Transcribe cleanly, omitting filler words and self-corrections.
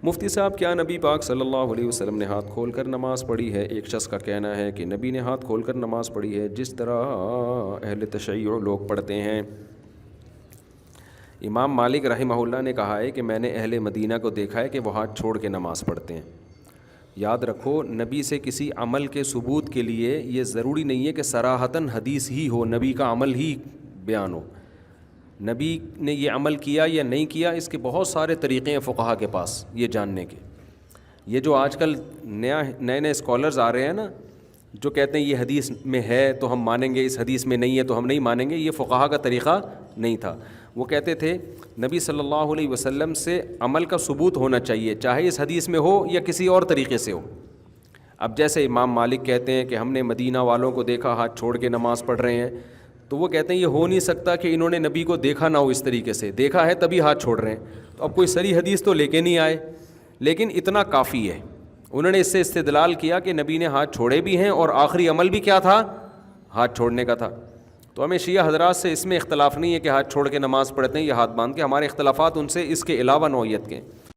مفتی صاحب کیا نبی پاک صلی اللہ علیہ وسلم نے ہاتھ کھول کر نماز پڑھی ہے؟ ایک شخص کا کہنا ہے کہ نبی نے ہاتھ کھول کر نماز پڑھی ہے جس طرح اہل تشیع لوگ پڑھتے ہیں۔ امام مالک رحمہ اللہ نے کہا ہے کہ میں نے اہل مدینہ کو دیکھا ہے کہ وہ ہاتھ چھوڑ کے نماز پڑھتے ہیں۔ یاد رکھو، نبی سے کسی عمل کے ثبوت کے لیے یہ ضروری نہیں ہے کہ صراحتاً حدیث ہی ہو، نبی کا عمل ہی بیان ہو۔ نبی نے یہ عمل کیا یا نہیں کیا، اس کے بہت سارے طریقے ہیں فقہا کے پاس یہ جاننے کے۔ یہ جو آج کل نئے اسکالرز آ رہے ہیں نا، جو کہتے ہیں یہ حدیث میں ہے تو ہم مانیں گے، اس حدیث میں نہیں ہے تو ہم نہیں مانیں گے، یہ فقہا کا طریقہ نہیں تھا۔ وہ کہتے تھے نبی صلی اللہ علیہ وسلم سے عمل کا ثبوت ہونا چاہیے، چاہے اس حدیث میں ہو یا کسی اور طریقے سے ہو۔ اب جیسے امام مالک کہتے ہیں کہ ہم نے مدینہ والوں کو دیکھا ہاتھ چھوڑ کے نماز پڑھ رہے ہیں، تو وہ کہتے ہیں یہ ہو نہیں سکتا کہ انہوں نے نبی کو دیکھا نہ ہو اس طریقے سے، دیکھا ہے تبھی ہاتھ چھوڑ رہے ہیں۔ تو اب کوئی صریح حدیث تو لے کے نہیں آئے، لیکن اتنا کافی ہے، انہوں نے اس سے استدلال کیا کہ نبی نے ہاتھ چھوڑے بھی ہیں اور آخری عمل بھی کیا تھا؟ ہاتھ چھوڑنے کا تھا۔ تو ہمیں شیعہ حضرات سے اس میں اختلاف نہیں ہے کہ ہاتھ چھوڑ کے نماز پڑھتے ہیں یا ہاتھ باندھ کے، ہمارے اختلافات ان سے اس کے علاوہ نوعیت کے ہیں۔